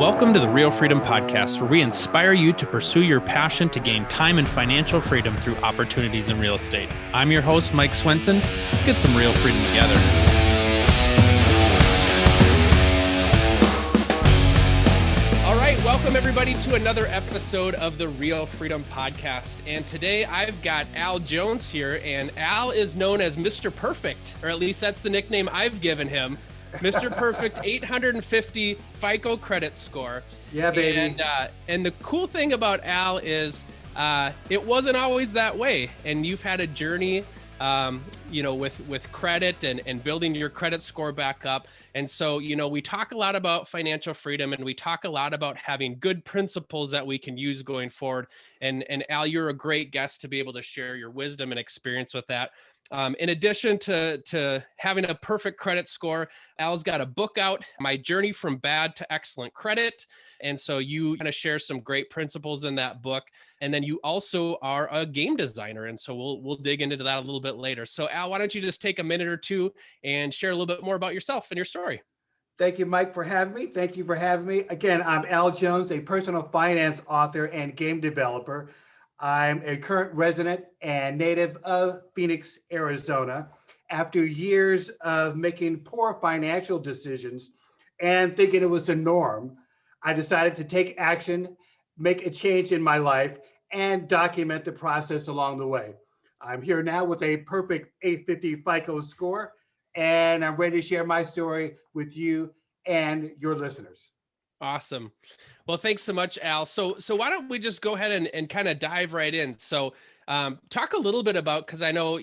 Welcome to the Real Freedom Podcast, where we inspire you to pursue your passion to gain time and financial freedom through opportunities in real estate. I'm your host, Mike Swenson. Let's get some real freedom together. All right, welcome everybody to another episode of the Real Freedom Podcast. And today I've got Al Jones here, and Al is known as Mr. Perfect, or at least that's the nickname I've given him. Mr. Perfect, 850 FICO credit score. Yeah, baby. And the cool thing about Al is it wasn't always that way. And you've had a journey, with credit and building your credit score back up. And so, we talk a lot about financial freedom, and we talk a lot about having good principles that we can use going forward. And Al, you're a great guest to be able to share your wisdom and experience with that. In addition to having a perfect credit score, Al's got a book out, My Journey from Bad to Excellent Credit. And so you kind of share some great principles in that book. And then you also are a game designer. And so we'll dig into that a little bit later. So Al, why don't you just take a minute or two and share a little bit more about yourself and your story? Thank you, Mike, for having me. Thank you for having me. Again, I'm Al Jones, a personal finance author and game developer. I'm a current resident and native of Phoenix, Arizona. After years of making poor financial decisions and thinking it was the norm, I decided to take action, make a change in my life, and document the process along the way. I'm here now with a perfect 850 FICO score, and I'm ready to share my story with you and your listeners. Awesome. Well, thanks so much, Al. So why don't we just go ahead and kind of dive right in? So talk a little bit about, because I know,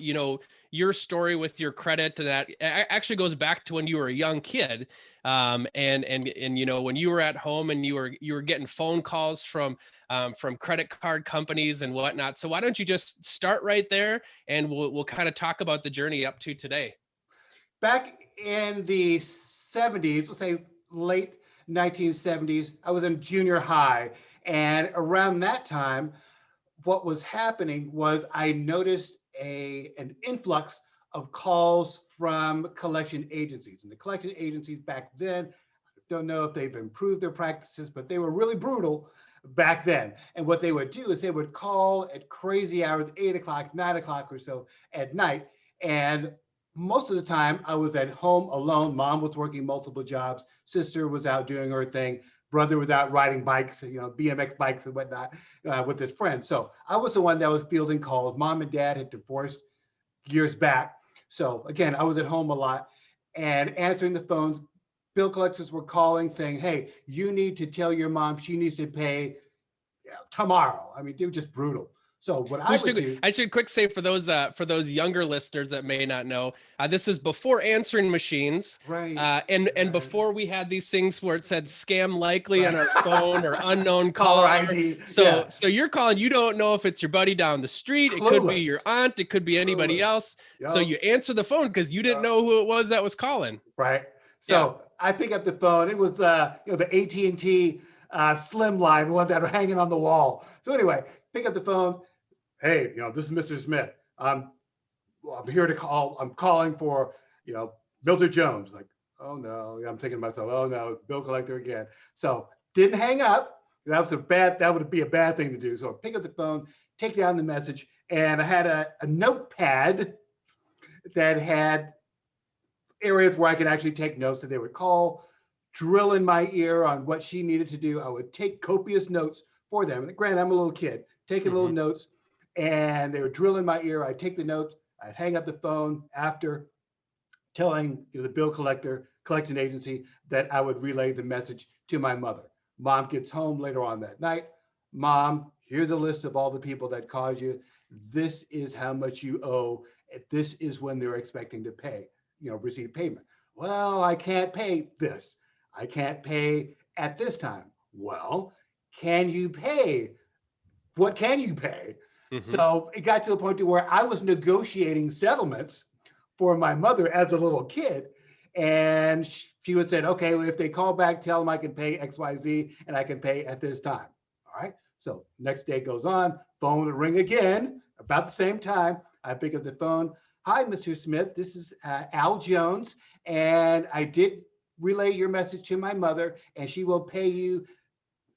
your story with your credit, and that actually goes back to when you were a young kid. And when you were at home and you were getting phone calls from credit card companies and whatnot. So why don't you just start right there, and we'll kind of talk about the journey up to today. Back in the 70s, we'll say late 1970s, I was in junior high. And around that time, what was happening was I noticed an influx of calls from collection agencies. And the collection agencies back then, I don't know if they've improved their practices, but they were really brutal back then. And what they would do is they would call at crazy hours, 8 o'clock, 9 o'clock or so at night. And most of the time I was at home alone. Mom was working multiple jobs. Sister was out doing her thing. Brother was out riding bikes, BMX bikes and whatnot with his friends. So I was the one that was fielding calls. Mom and dad had divorced years back. So again, I was at home a lot and answering the phones. Bill collectors were calling saying, hey, you need to tell your mom she needs to pay tomorrow. I mean, they were just brutal. So what I should quick say for those younger listeners that may not know, this is before answering machines, right? And before we had these things where it said scam likely on our phone or unknown caller caller ID. So you're calling, you don't know if it's your buddy down the street, it could be your aunt, it could be anybody else. Yep. So you answer the phone because you didn't know who it was that was calling. Right. So I pick up the phone. It was the AT&T slim line, the one that were hanging on the wall. So anyway, pick up the phone. Hey, this is Mr. Smith. I'm here to call. I'm calling for, Mildred Jones. Like, oh no. I'm thinking to myself, oh no, bill collector again. So didn't hang up. That would be a bad thing to do. So I pick up the phone, take down the message, and I had a notepad that had areas where I could actually take notes that they would call, drill in my ear on what she needed to do. I would take copious notes for them. And granted, I'm a little kid, taking little notes. And they would drill in my ear. I'd take the notes. I'd hang up the phone after telling the bill collection agency that I would relay the message to my mother. Mom gets home later on that night. Mom, here's a list of all the people that caused you. This is how much you owe. This is when they're expecting to pay, receive payment. Well, I can't pay this. I can't pay at this time. Well, can you pay? What can you pay? Mm-hmm. So it got to the point to where I was negotiating settlements for my mother as a little kid. And she would say, okay, well, if they call back, tell them I can pay XYZ and I can pay at this time. All right. So next day goes on, phone would ring again, about the same time. I pick up the phone. Hi, Mr. Smith. This is Al Jones. And I did relay your message to my mother and she will pay you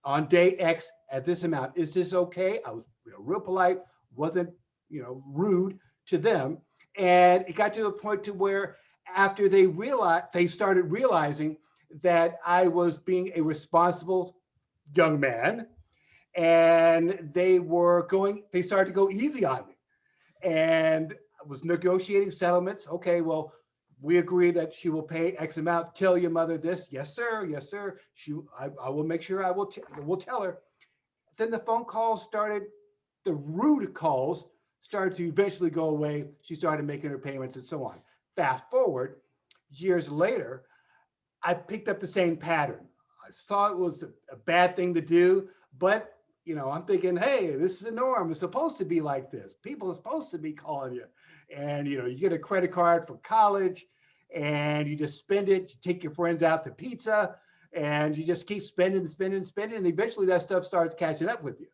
on day X at this amount. Is this okay? I was real polite, wasn't rude to them. And it got to a point to where after they started realizing that I was being a responsible young man, and they started to go easy on me. And I was negotiating settlements. Okay, well, we agree that she will pay X amount. Tell your mother this. Yes, sir. Yes, sir. I will make sure we'll tell her. Then the phone calls started, the rude calls started to eventually go away. She started making her payments and so on. Fast forward, years later, I picked up the same pattern. I saw it was a bad thing to do, but I'm thinking, hey, this is a norm. It's supposed to be like this. People are supposed to be calling you. And you get a credit card for college and you just spend it. You take your friends out to pizza and you just keep spending. And eventually that stuff starts catching up with you.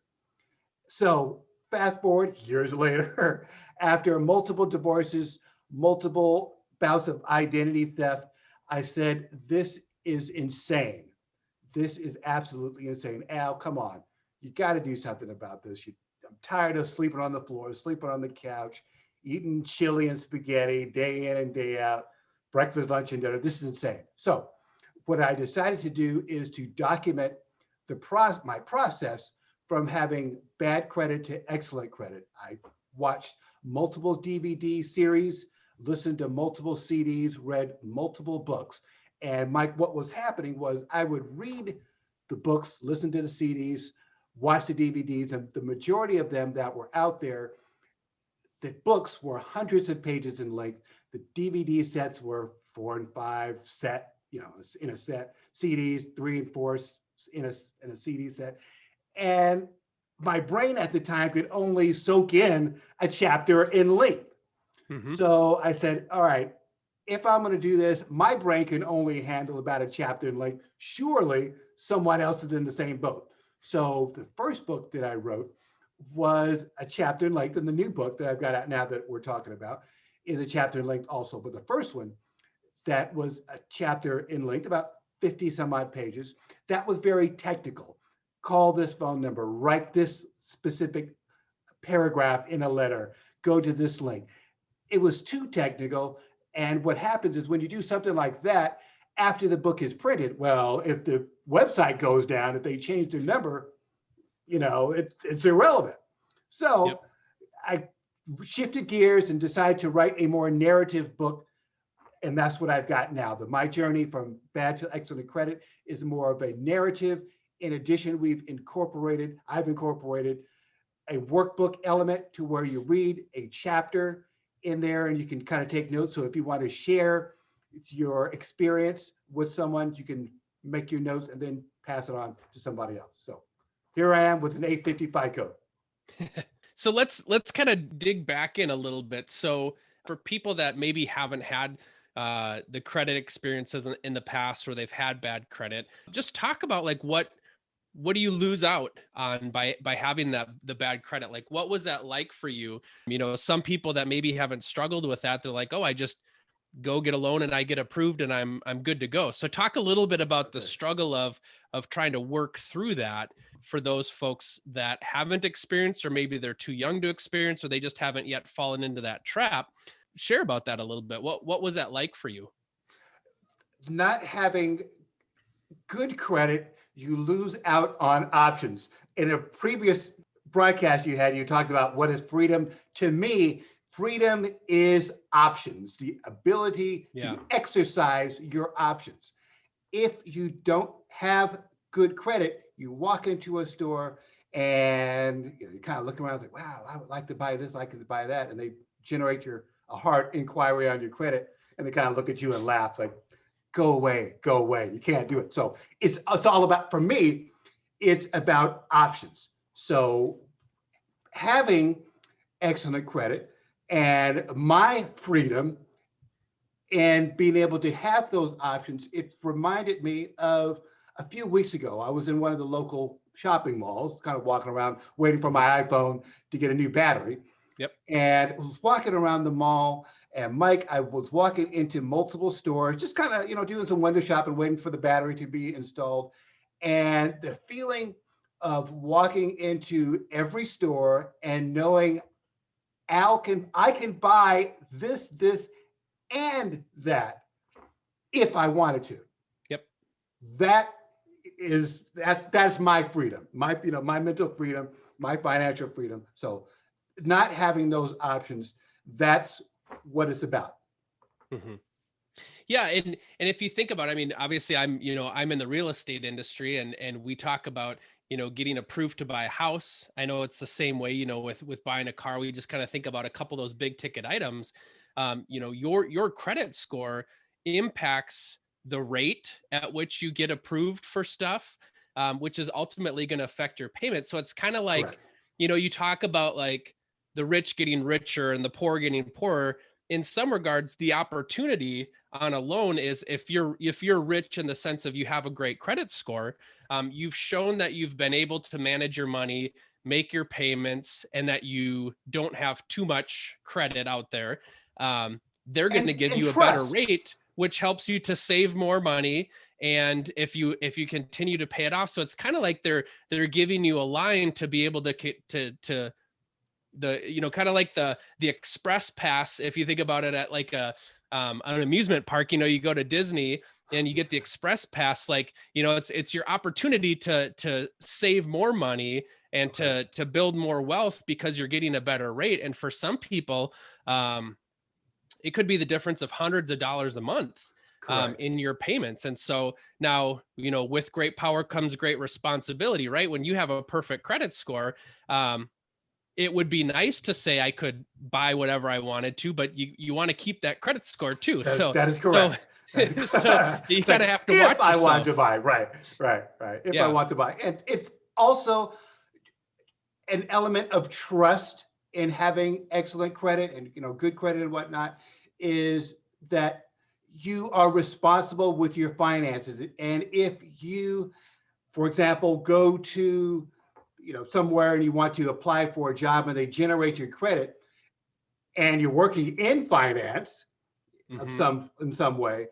So fast forward years later, after multiple divorces, multiple bouts of identity theft, I said, this is insane. This is absolutely insane. Al, come on. You got to do something about this. I'm tired of sleeping on the floor, sleeping on the couch, eating chili and spaghetti day in and day out, breakfast, lunch, and dinner. This is insane. So what I decided to do is to document my process from having bad credit to excellent credit. I watched multiple DVD series, listened to multiple CDs, read multiple books. And Mike, what was happening was I would read the books, listen to the CDs, watch the DVDs, and the majority of them that were out there, the books were hundreds of pages in length. The DVD sets were 4 and 5 set, in a set, CDs 3 and 4 in a CD set. And my brain at the time could only soak in a chapter in length. Mm-hmm. So I said, all right, if I'm going to do this, my brain can only handle about a chapter in length. Surely someone else is in the same boat. So the first book that I wrote was a chapter in length, and the new book that I've got out now that we're talking about is a chapter in length also. But the first one, that was a chapter in length, about 50 some odd pages, that was very technical. Call this phone number, write this specific paragraph in a letter, go to this link. It was too technical. And what happens is when you do something like that, after the book is printed, well, if the website goes down, if they change their number, it's irrelevant. So yep. I shifted gears and decided to write a more narrative book. And that's what I've got now. My journey from bad to excellent credit is more of a narrative. In addition, I've incorporated a workbook element to where you read a chapter in there and you can kind of take notes. So if you want to share your experience with someone, you can make your notes and then pass it on to somebody else. So here I am with an 850 FICO. So let's kind of dig back in a little bit. So for people that maybe haven't had the credit experiences in the past, or they've had bad credit, just talk about like what do you lose out on by having the bad credit? Like, what was that like for you? Some people that maybe haven't struggled with that, they're like, oh, I just go get a loan and I get approved and I'm good to go. So talk a little bit about the struggle of trying to work through that for those folks that haven't experienced, or maybe they're too young to experience, or they just haven't yet fallen into that trap. Share about that a little bit. What was that like for you? Not having good credit, you lose out on options. In a previous broadcast you talked about what is freedom. To me, freedom is options, the ability to exercise your options. If you don't have good credit, you walk into a store and you kind of look around and say, wow, I would like to buy this, I could buy that. And they generate a hard inquiry on your credit. And they kind of look at you and laugh like, go away, you can't do it. So it's all about, for me, it's about options. So having excellent credit and my freedom and being able to have those options, it reminded me of a few weeks ago. I was in one of the local shopping malls, kind of walking around, waiting for my iPhone to get a new battery. Yep. And I was walking around the mall And Mike, I was walking into multiple stores, just kind of, doing some window shopping, waiting for the battery to be installed. And the feeling of walking into every store and knowing I can buy this, and that if I wanted to. Yep. That's my freedom, my mental freedom, my financial freedom. So not having those options, that's what it's about. Mm-hmm. Yeah, and if you think about it, I mean, obviously I'm in the real estate industry, and we talk about, getting approved to buy a house. I know it's the same way, with buying a car. We just kind of think about a couple of those big ticket items. Your credit score impacts the rate at which you get approved for stuff, which is ultimately going to affect your payment. So it's kind of like, Correct. You talk about like the rich getting richer and the poor getting poorer. In some regards, the opportunity on a loan is if you're rich in the sense of you have a great credit score, you've shown that you've been able to manage your money, make your payments, and that you don't have too much credit out there. They're going to give you a better rate, which helps you to save more money. And if you continue to pay it off, so it's kind of like they're giving you a line to be able to kind of like the express pass. If you think about it at like an amusement park, you go to Disney and you get the express pass, like, it's your opportunity to save more money and to build more wealth because you're getting a better rate. And for some people, it could be the difference of hundreds of dollars a month in your payments. And so now, with great power comes great responsibility, right? When you have a perfect credit score, it would be nice to say I could buy whatever I wanted to, but you want to keep that credit score too. That is correct. So you kind of have to watch yourself. If I want to buy, right. If I want to buy. And it's also an element of trust in having excellent credit and, good credit and whatnot, is that you are responsible with your finances. And if you, for example, go to somewhere and you want to apply for a job and they generate your credit and you're working in finance in some way,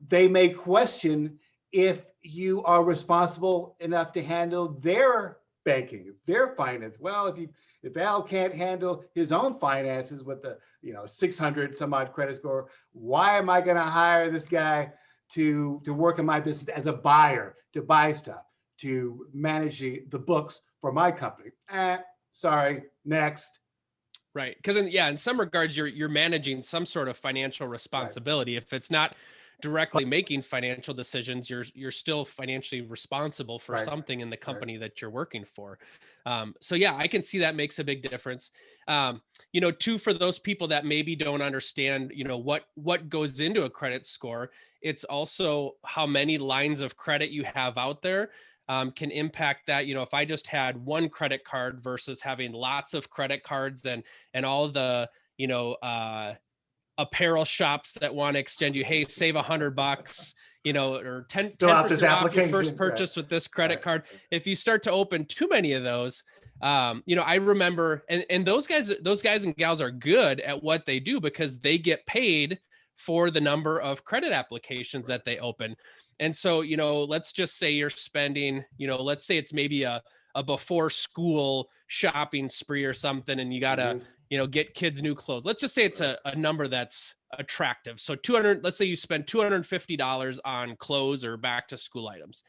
they may question if you are responsible enough to handle their banking, their finance. Well, if Al can't handle his own finances with the 600 some odd credit score, why am I going to hire this guy to work in my business as a buyer, to buy stuff, to manage the books for my company? Sorry, next. Right. Because in some regards, you're managing some sort of financial responsibility. Right. If it's not directly making financial decisions, you're still financially responsible for something in the company that you're working for. So yeah, I can see that makes a big difference. Too, for those people that maybe don't understand, what goes into a credit score, it's also how many lines of credit you have out there. Can impact that. If I just had one credit card versus having lots of credit cards and all the, apparel shops that want to extend you, hey, save $100, or 10% off your first purchase with this credit card. If you start to open too many of those, I remember, and those guys and gals are good at what they do because they get paid for the number of credit applications that they open. And so, let's just say you're spending, let's say it's maybe a before school shopping spree or something, and you gotta, get kids new clothes. Let's just say it's a number that's attractive. So let's say you spend $250 on clothes or back to school items.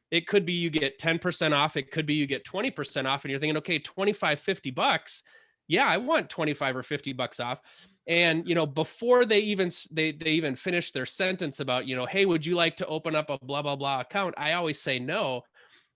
It could be you get 10% off. It could be you get 20% off, and you're thinking, okay, $25-$50. Yeah, I want 25 or $50 off. And, before they even finish their sentence about, hey, would you like to open up a blah, blah, blah account? I always say no.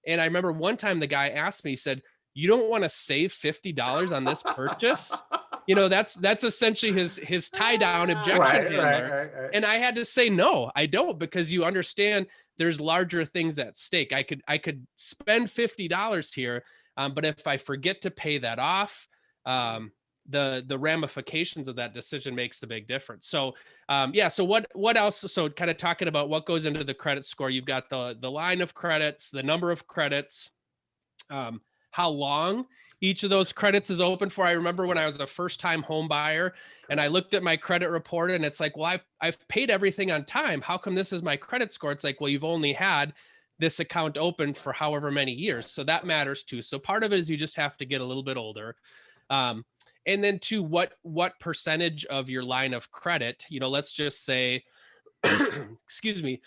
And I remember one time the guy asked me, he said, you don't want to save $50 on this purchase? That's essentially his tie down objection handler. Right. And I had to say, no, I don't, because you understand there's larger things at stake. I could spend $50 here. But if I forget to pay that off, the ramifications of that decision makes the big difference. So, so what else? So kind of talking about what goes into the credit score, you've got the line of credits, the number of credits, how long each of those credits is open for. I remember when I was a first-time home buyer and I looked at my credit report and it's like, well, I've paid everything on time. How come this is my credit score? It's like, well, you've only had this account open for however many years. So that matters too. So part of it is you just have to get a little bit older. And then to what percentage of your line of credit, let's just say, excuse me,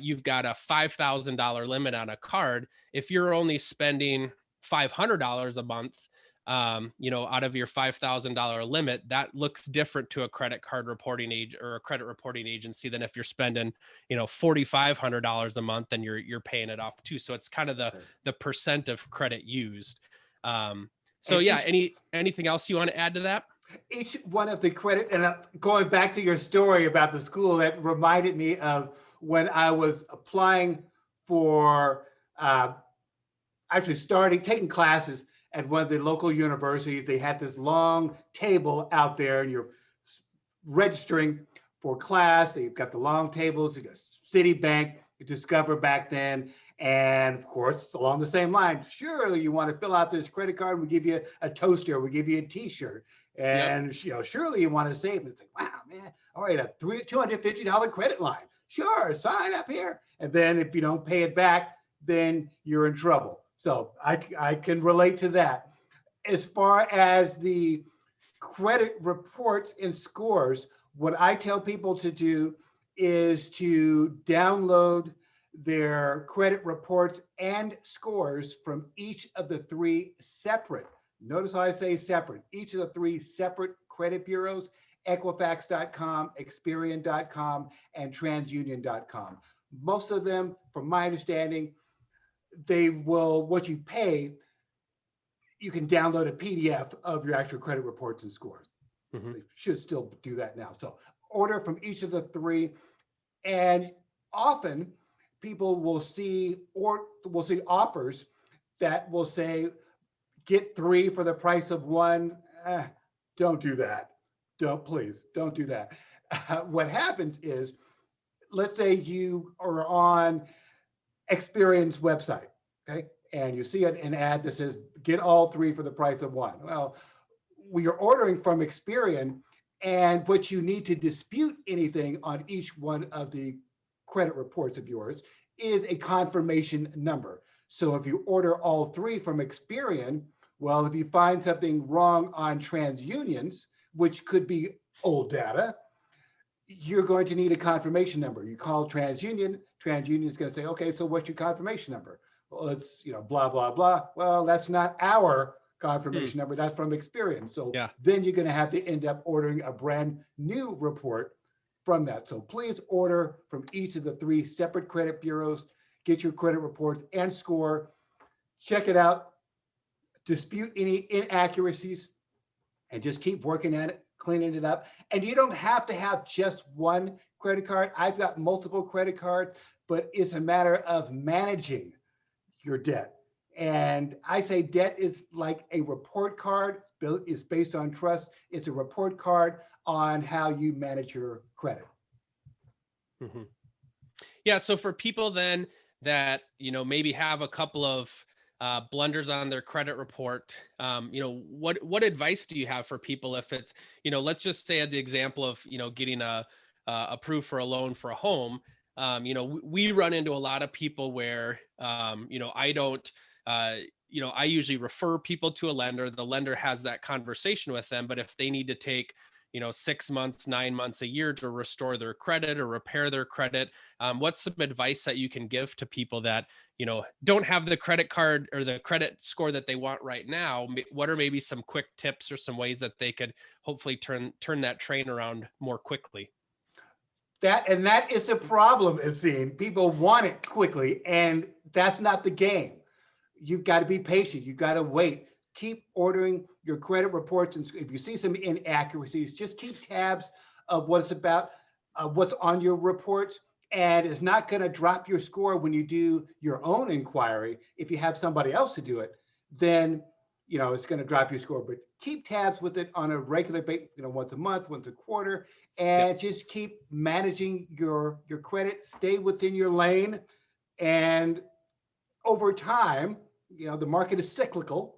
you've got a $5,000 limit on a card. If you're only spending $500 a month, out of your $5,000 limit, that looks different to a credit card reporting or a credit reporting agency than if you're spending, $4,500 a month and you're paying it off too. So it's kind of the percent of credit used. So yeah, anything else you want to add to that? Each one of the credit, and going back to your story about the school, that reminded me of when I was applying for actually taking classes at one of the local universities. They had this long table out there, and you're registering for class. They've got the long tables. You got Citibank, Discover back then. And of course, along the same line, surely you want to fill out this credit card. We give you a toaster. We give you a T-shirt. And surely you want to save. And it's like, wow, man, all right, a $250 credit line. Sure, sign up here. And then if you don't pay it back, then you're in trouble. So I can relate to that. As far as the credit reports and scores, what I tell people to do is to download their credit reports and scores from each of the three separate, notice how I say separate, each of the three separate credit bureaus: Equifax.com, Experian.com, and TransUnion.com. Most of them, from my understanding, they will, what you pay, you can download a PDF of your actual credit reports and scores. Mm-hmm. They should still do that now. So order from each of the three, and often people will see offers that will say, get 3 for the price of 1. Don't do that. Please don't do that. What happens is, let's say you are on Experian's website, okay? And you see an ad that says, get all 3 for the price of 1. Well, we are ordering from Experian, and what you need to dispute anything on each one of the credit reports of yours is a confirmation number. So if you order all 3 from Experian, well, if you find something wrong on TransUnion's, which could be old data, you're going to need a confirmation number. You call TransUnion, TransUnion is going to say, okay, so what's your confirmation number? Well, it's, blah, blah, blah. Well, that's not our confirmation number. That's from Experian. So then you're going to have to end up ordering a brand new report from that. So please order from each of the 3 separate credit bureaus, get your credit reports and score, check it out, dispute any inaccuracies, and just keep working at it, cleaning it up. And you don't have to have just one credit card. I've got multiple credit cards, but it's a matter of managing your debt. And I say debt is like a report card. It's based on trust. It's a report card on how you manage your credit. Mm-hmm. Yeah. So for people then that, maybe have a couple of blunders on their credit report, what advice do you have for people if it's, let's just say the example of, getting approved for a loan for a home. We run into a lot of people where, I don't, I usually refer people to a lender. The lender has that conversation with them, but if they need to take 6 months, 9 months, a year to restore their credit or repair their credit, what's some advice that you can give to people that, don't have the credit card or the credit score that they want right now? What are maybe some quick tips or some ways that they could hopefully turn that train around more quickly? That is the problem, is seeing people want it quickly, and that's not the game. You've got to be patient. You've got to wait. Keep ordering your credit reports, and if you see some inaccuracies, just keep tabs of what it's about, what's on your reports, and it's not going to drop your score when you do your own inquiry. If you have somebody else to do it, then it's going to drop your score. But keep tabs with it on a regular basis, once a month, once a quarter, and just keep managing your credit. Stay within your lane, and over time, the market is cyclical.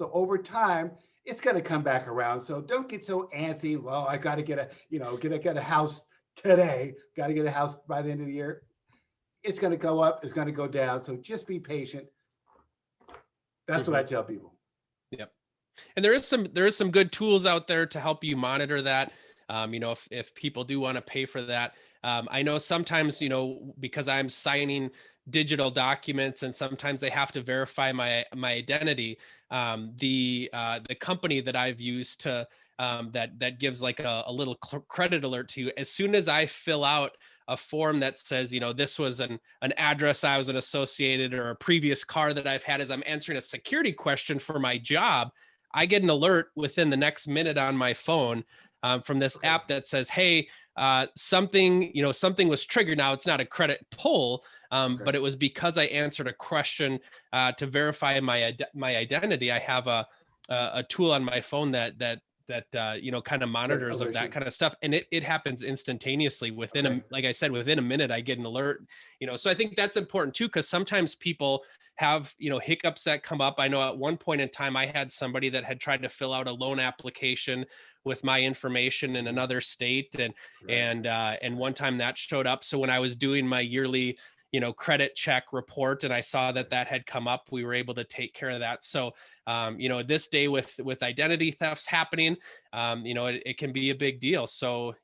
So over time, it's going to come back around. So don't get so antsy. Well, I got to get a house today. Got to get a house by the end of the year. It's going to go up. It's going to go down. So just be patient. That's what I tell people. Yep. And there is some good tools out there to help you monitor that. If people do want to pay for that, I know sometimes, because I'm signing digital documents and sometimes they have to verify my identity. The company that I've used to that gives like a little credit alert to you as soon as I fill out a form that says, this was an address I was associated or a previous car that I've had as I'm answering a security question for my job. I get an alert within the next minute on my phone from this app that says, hey, something was triggered. Now it's not a credit pull, but it was because I answered a question to verify my identity. I have a tool on my phone that kind of monitors of that kind of stuff. And it happens instantaneously within like I said, within a minute, I get an alert, so I think that's important too, because sometimes people have, hiccups that come up. I know at one point in time, I had somebody that had tried to fill out a loan application with my information in another state. And one time that showed up. So when I was doing my yearly, credit check report and I saw that had come up, we were able to take care of that. So, this day with identity thefts happening, it can be a big deal. So,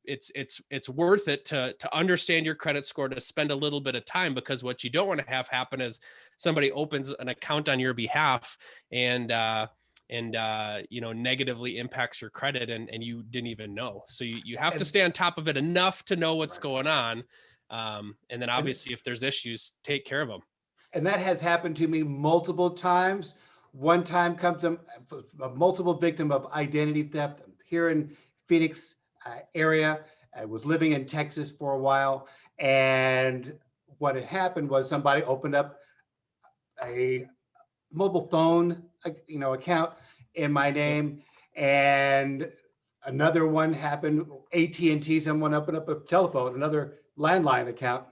it's worth it to understand your credit score, to spend a little bit of time, because what you don't want to have happen is somebody opens an account on your behalf and negatively impacts your credit and you didn't even know. So you have to stay on top of it enough to know what's going on. And then obviously if there's issues, take care of them. And that has happened to me multiple times. One time comes a multiple victim of identity theft here in Phoenix area. I was living in Texas for a while. And what had happened was somebody opened up a mobile phone, account in my name. And another one happened, AT&T, someone opened up a telephone, another landline account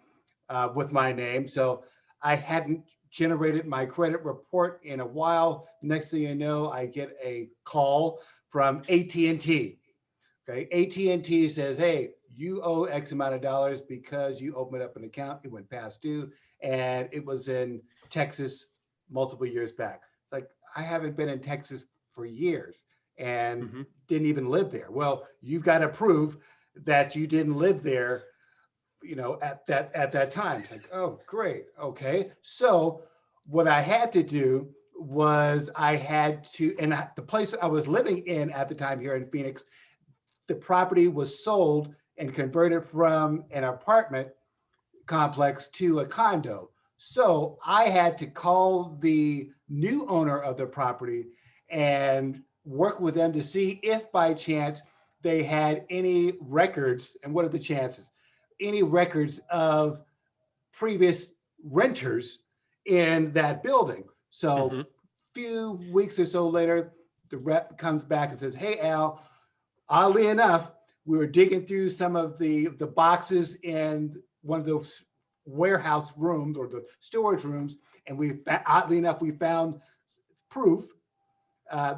with my name. So I hadn't generated my credit report in a while. Next thing you know, I get a call from AT&T. Okay, AT&T says, hey, you owe X amount of dollars because you opened up an account. It went past due, and it was in Texas multiple years back. It's like, I haven't been in Texas for years and didn't even live there. Well, you've got to prove that you didn't live there, at that time. It's like, oh, great. Okay. So what I had to do was the place I was living in at the time here in Phoenix, the property was sold and converted from an apartment complex to a condo. So I had to call the new owner of the property and work with them to see if by chance they had any records. And what are the chances? Any records of previous renters in that building. So few weeks or so later, the rep comes back and says, hey, Al, oddly enough, we were digging through some of the boxes in one of those warehouse rooms or the storage rooms. And oddly enough, we found proof,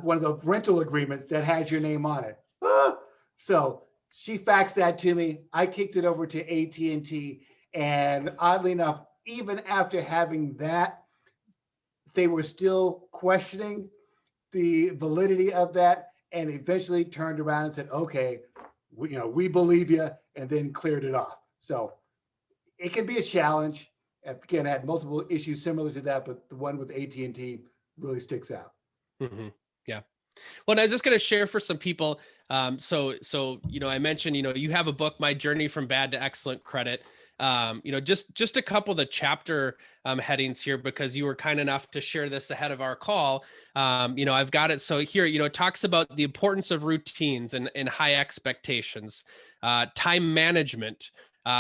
one of the rental agreements that had your name on it. So she faxed that to me. I kicked it over to AT&T. And oddly enough, even after having that, they were still questioning the validity of that, and eventually turned around and said, okay, we believe you, and then cleared it off. So it can be a challenge. Again, I had multiple issues similar to that, but the one with AT&T really sticks out. Yeah. Well, and I was just going to share for some people. So I mentioned, you have a book, My Journey from Bad to Excellent Credit. Just a couple of the chapter headings here, because you were kind enough to share this ahead of our call. I've got it. So here, it talks about the importance of routines and high expectations, time management,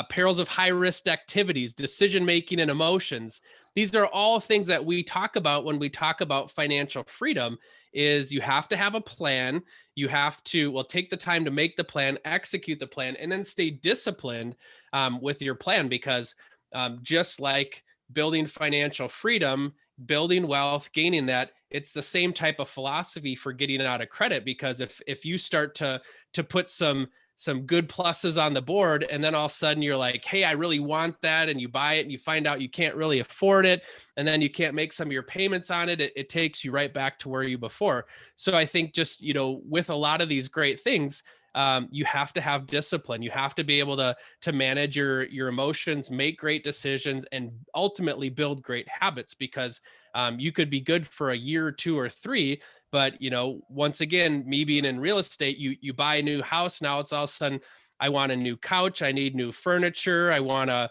perils of high risk activities, decision-making and emotions. These are all things that we talk about when we talk about financial freedom. Is you have to have a plan. You have to, take the time to make the plan, execute the plan, and then stay disciplined with your plan, because just like building financial freedom, building wealth, gaining that, it's the same type of philosophy for getting out of credit. Because if you start to put some good pluses on the board, and then all of a sudden you're like, hey, I really want that, and you buy it and you find out you can't really afford it, and then you can't make some of your payments on it, it takes you right back to where you before. So I think just, with a lot of these great things, you have to have discipline. You have to be able to manage your emotions, make great decisions, and ultimately build great habits. Because you could be good for a year or two or three, but once again, me being in real estate, you buy a new house, now it's all of a sudden, I want a new couch, I need new furniture, I want to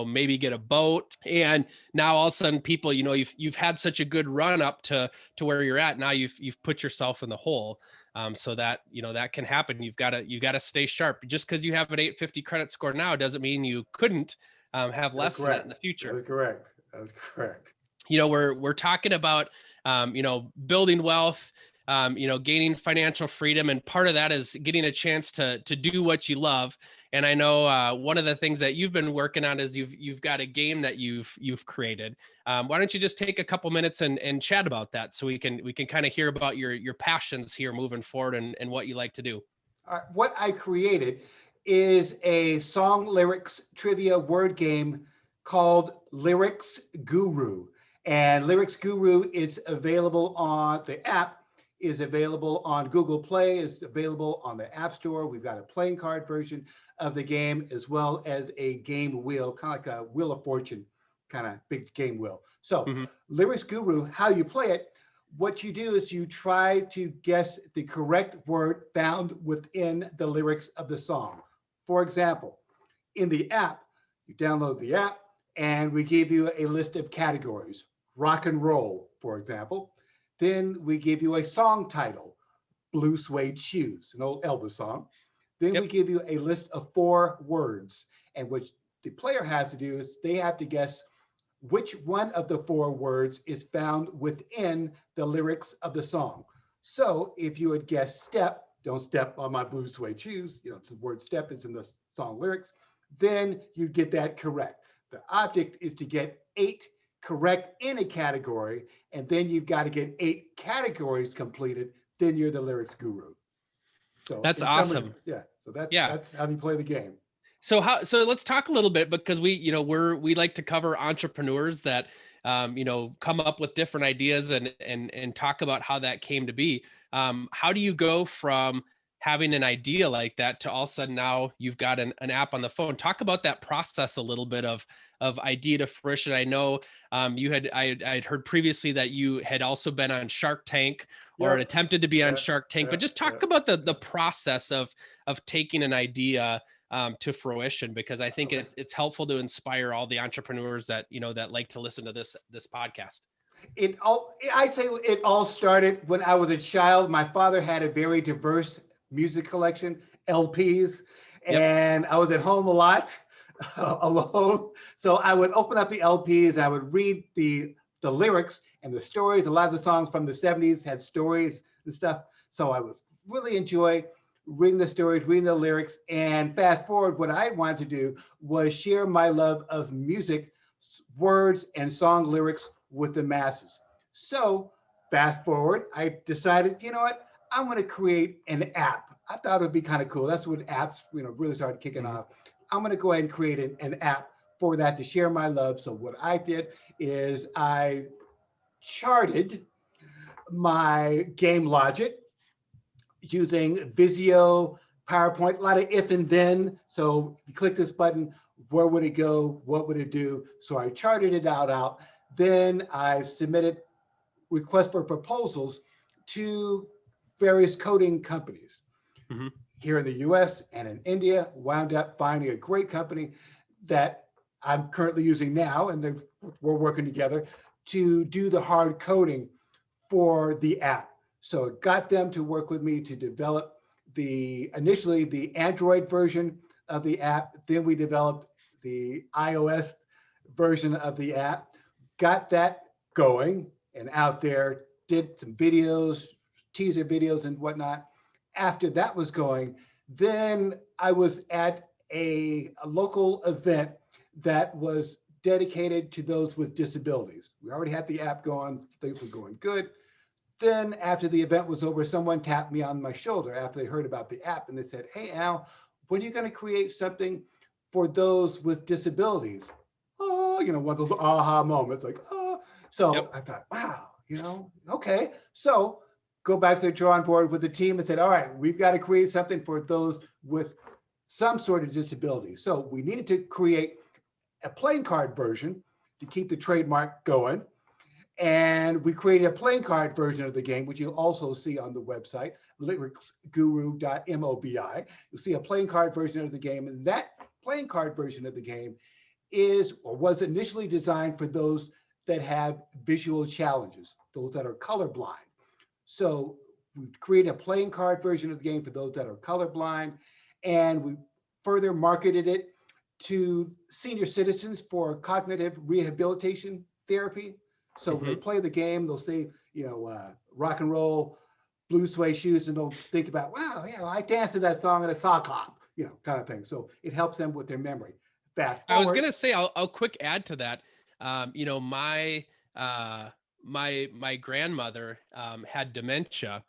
maybe get a boat. And now all of a sudden people, you've had such a good run up to where you're at, now you've put yourself in the hole. So that that can happen. You've got to stay sharp. Just because you have an 850 credit score now doesn't mean you couldn't have less than that in the future. That's correct. That's correct. We're talking about building wealth, gaining financial freedom, and part of that is getting a chance to do what you love. And I know one of the things that you've been working on is you've got a game that you've created. Why don't you just take a couple minutes and chat about that, so we can kind of hear about your passions here moving forward, and what you like to do. What I created is a song lyrics trivia word game called Lyrics Guru. And Lyrics Guru is available on the app, is available on Google Play, is available on the App Store. We've got a playing card version of the game, as well as a game wheel, kind of like a Wheel of Fortune, kind of big game wheel. So Lyrics Guru, how you play it, what you do is you try to guess the correct word found within the lyrics of the song. For example, in the app, you download the app and we give you a list of categories. Rock and roll, for example. Then we give you a song title, Blue Suede Shoes, an old Elvis song. Then we give you a list of 4 words. And what the player has to do is they have to guess which one of the 4 words is found within the lyrics of the song. So if you would guess step, don't step on my blue suede shoes, it's the word step is in the song lyrics, then you get that correct. The object is to get 8 correct in a category, and then you've got to get 8 categories completed, then you're the lyrics guru. So that's awesome. Summary, that's how you play the game. So let's talk a little bit, because we like to cover entrepreneurs that come up with different ideas and talk about how that came to be. How do you go from having an idea like that to all of a sudden now you've got an app on the phone? Talk about that process a little bit of idea to fruition. I know I'd heard previously that you had also been on Shark Tank, or had attempted to be on Shark Tank, but just talk about the process of taking an idea to fruition, because I think it's helpful to inspire all the entrepreneurs that that like to listen to this podcast. I say it all started when I was a child. My father had a very diverse music collection, LPs, and I was at home a lot alone. So I would open up the LPs and I would read the lyrics and the stories. A lot of the songs from the 70s had stories and stuff. So I would really enjoy reading the stories, reading the lyrics. And fast forward, what I wanted to do was share my love of music, words, and song lyrics with the masses. So fast forward, I decided, I'm going to create an app. I thought it would be kind of cool. That's when apps, really started kicking off. I'm going to go ahead and create an app for that to share my love. So what I did is I charted my game logic using Visio, PowerPoint, a lot of if and then. So if you click this button, where would it go? What would it do? So I charted it out. Then I submitted requests for proposals to various coding companies here in the US and in India. Wound up finding a great company that I'm currently using now, and we're working together to do the hard coding for the app. So it got them to work with me to develop initially the Android version of the app. Then we developed the iOS version of the app, got that going and out there, did some videos, teaser videos and whatnot. After that was going, then I was at a local event that was dedicated to those with disabilities. We already had the app going, things were going good. Then after the event was over, someone tapped me on my shoulder after they heard about the app and they said, "Hey, Al, when are you going to create something for those with disabilities?" Oh, one of those aha moments, like, oh. So I thought, wow, okay. So go back to the drawing board with the team and said, all right, we've got to create something for those with some sort of disability. So we needed to create a playing card version to keep the trademark going. And we created a playing card version of the game, which you'll also see on the website, lyricsguru.mobi. You'll see a playing card version of the game. And that playing card version of the game is or was initially designed for those that have visual challenges, those that are colorblind. So we created a playing card version of the game for those that are colorblind, and we further marketed it to senior citizens for cognitive rehabilitation therapy. So when they play the game, they'll see, rock and roll, blue suede shoes, and they'll think about, wow, I danced to that song at a sock hop, kind of thing. So it helps them with their memory. Fast forward. I was gonna say, I'll quick add to that. My grandmother had dementia,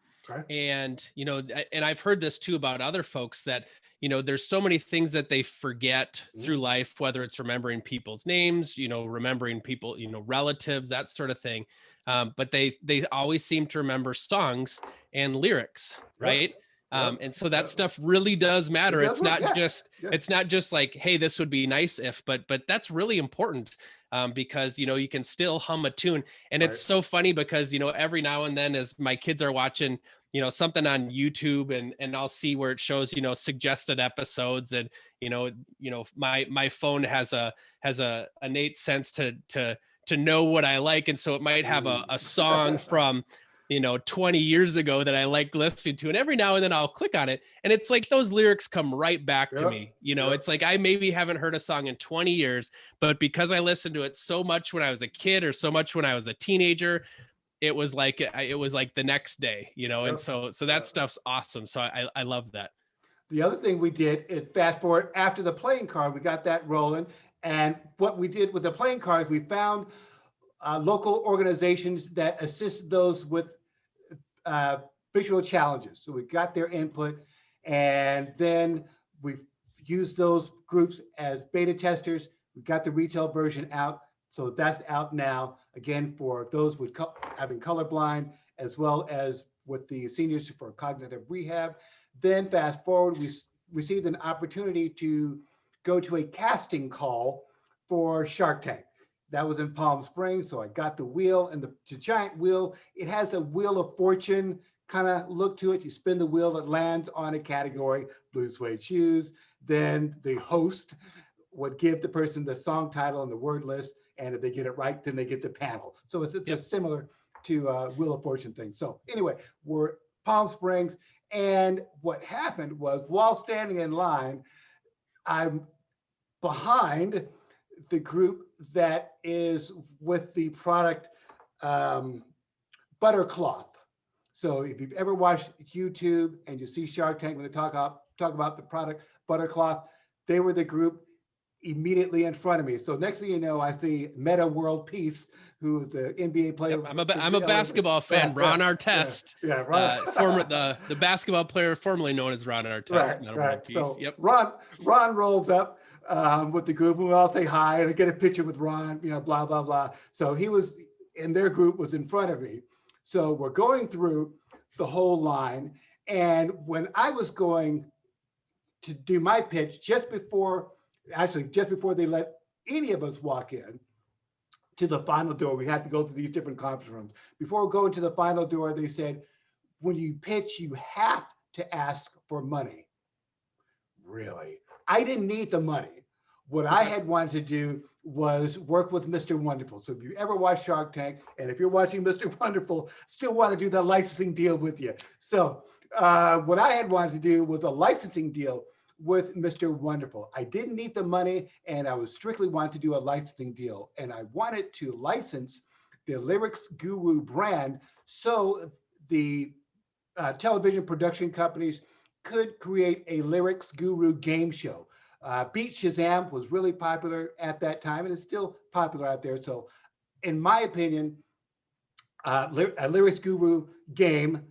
and and I've heard this too about other folks that there's so many things that they forget through life, whether it's remembering people's names, remembering people, relatives, that sort of thing. But they always seem to remember songs and lyrics, right? And so that stuff really does matter. It's not just like, hey, this would be nice if, but that's really important. Because you can still hum a tune, and it's so funny because every now and then, as my kids are watching something on YouTube, and I'll see where it shows suggested episodes, and my phone has a innate sense to know what I like, and so it might have a song from 20 years ago that I like listening to. And every now and then I'll click on it, and it's like those lyrics come right back to me. It's like I maybe haven't heard a song in 20 years, but because I listened to it so much when I was a kid or so much when I was a teenager, it was like the next day, and so that stuff's awesome. So I love that. The other thing we did is fast forward after the playing card, we got that rolling. And what we did with the playing cards, we found local organizations that assist those with visual challenges. So we got their input, and then we've used those groups as beta testers. We got the retail version out. So that's out now, again, for those with having colorblind, as well as with the seniors for cognitive rehab. Then fast forward, we received an opportunity to go to a casting call for Shark Tank. That was in Palm Springs. So I got the wheel, and the giant wheel, it has a Wheel of Fortune kind of look to it. You spin the wheel, it lands on a category, blue suede shoes. Then the host would give the person the song title and the word list. And if they get it right, then they get the panel. So it's just similar to Wheel of Fortune thing. So anyway, we're Palm Springs. And what happened was, while standing in line, I'm behind the group that is with the product Buttercloth. So if you've ever watched YouTube and you see Shark Tank, when they talk about the product Buttercloth, they were the group immediately in front of me. So next thing you know, I see Meta World Peace, who is the NBA player. Yep, I'm a basketball fan. Ron Artest, the basketball player formerly known as Ron Artest. Right. So Ron rolls up with the group, and we all say hi and I get a picture with Ron. Blah blah blah. So he was in their group, was in front of me. So we're going through the whole line, and when I was going to do my pitch, just before they let any of us walk in to the final door, we had to go through these different conference rooms. Before going to the final door, they said, when you pitch, you have to ask for money. Really? I didn't need the money. What I had wanted to do was work with Mr. Wonderful. So if you ever watch Shark Tank, and if you're watching Mr. Wonderful, still want to do that licensing deal with you. So what I had wanted to do was a licensing deal with Mr. Wonderful. I didn't need the money, and I was strictly wanted to do a licensing deal. And I wanted to license the Lyrics Guru brand so the television production companies could create a Lyrics Guru game show. Beat Shazam was really popular at that time, and it's still popular out there. So, in my opinion, a Lyrics Guru game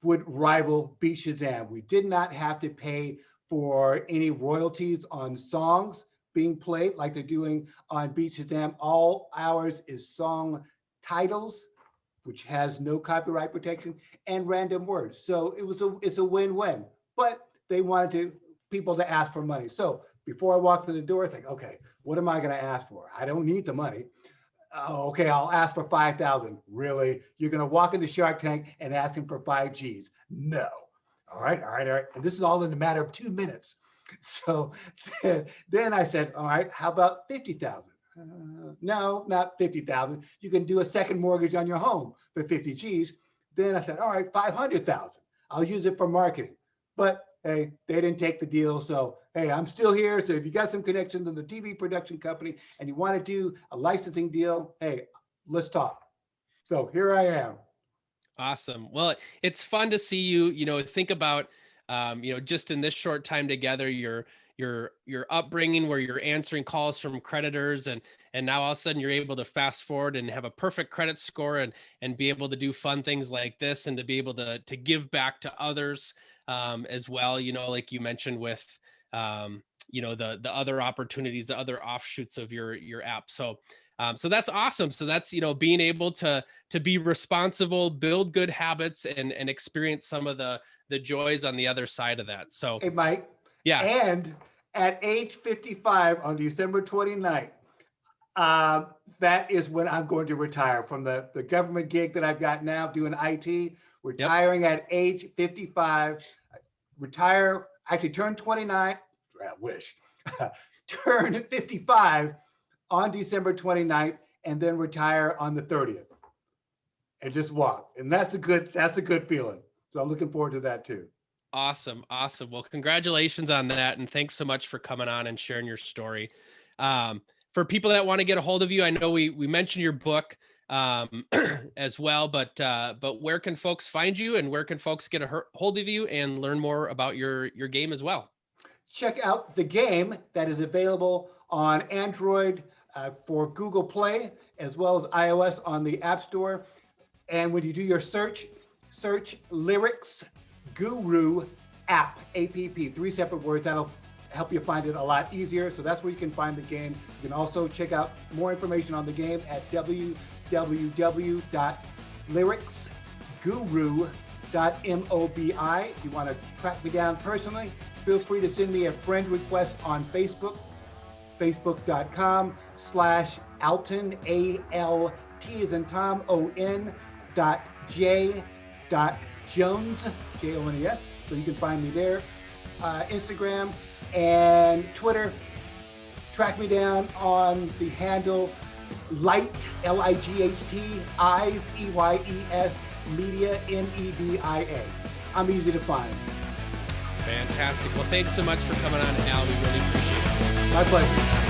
would rival Beat Shazam. We did not have to pay for any royalties on songs being played like they're doing on Beat Shazam. All ours is song titles, which has no copyright protection, and random words. So it's a win-win. But they wanted people to ask for money. So before I walked through the door, it's like, okay, what am I going to ask for? I don't need the money. Oh, okay, I'll ask for 5,000. Really? You're going to walk into Shark Tank and ask him for 5 Gs? No. All right. And this is all in a matter of 2 minutes. So then I said, all right, how about 50,000? No, not 50,000. You can do a second mortgage on your home for 50 Gs. Then I said, all right, 500,000. I'll use it for marketing. But hey, they didn't take the deal. So, hey, I'm still here. So if you got some connections in the TV production company and you want to do a licensing deal, hey, let's talk. So here I am. Awesome. Well, it's fun to see you, think about, just in this short time together, your upbringing where you're answering calls from creditors and now all of a sudden you're able to fast forward and have a perfect credit score and be able to do fun things like this and to be able to give back to others as well, like you mentioned with, the other opportunities, the other offshoots of your app. So that's awesome. So that's, being able to be responsible, build good habits and experience some of the joys on the other side of that. So, hey, Mike. Yeah. And at age 55 on December 29th, that is when I'm going to retire from the government gig that I've got now doing IT, retiring at age 55, turn 29, I wish, turn 55 on December 29th and then retire on the 30th and just walk. And that's a good feeling. So I'm looking forward to that too. Awesome. Well, congratulations on that. And thanks so much for coming on and sharing your story. For people that want to get a hold of you, I know we mentioned your book as well, but where can folks find you and where can folks get a hold of you and learn more about your game as well? Check out the game that is available on Android for Google Play, as well as iOS on the App Store. And when you do your search Lyrics Guru app, APP, 3 separate words. That'll help you find it a lot easier. So that's where you can find the game. You can also check out more information on the game at www.lyricsguru.mobi. If you want to track me down personally, feel free to send me a friend request on Facebook, facebook.com/Alton, A-L-T as in Tom, O-N, .J. Jones, Jones. So you can find me there. Instagram and Twitter. Track me down on the handle Light, L-I-G-H-T, Eyes, E-Y-E-S, Media, M-E-D-I-A. I'm easy to find. Fantastic. Well, thanks so much for coming on, Al. We really appreciate it. My pleasure.